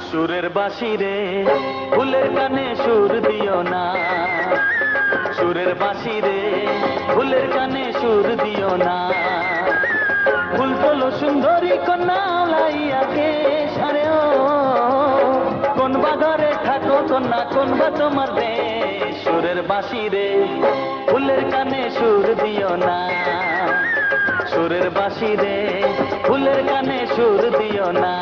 সুরের বাঁশি রে ফুলের কানে সুর দিও না, সুরের বাঁশি রে ফুলের কানে সুর দিও না। ফুল তোলো সুন্দরী কন্যা লাইয়াকে সারে ও, কোন বা ঘরে থাকো কন্যা, কোন বা তোমার দেশ। সুরের বাঁশি রে ফুলের কানে সুর দিও না, সুরের বাঁশি রে ফুলের কানে সুর দিও না।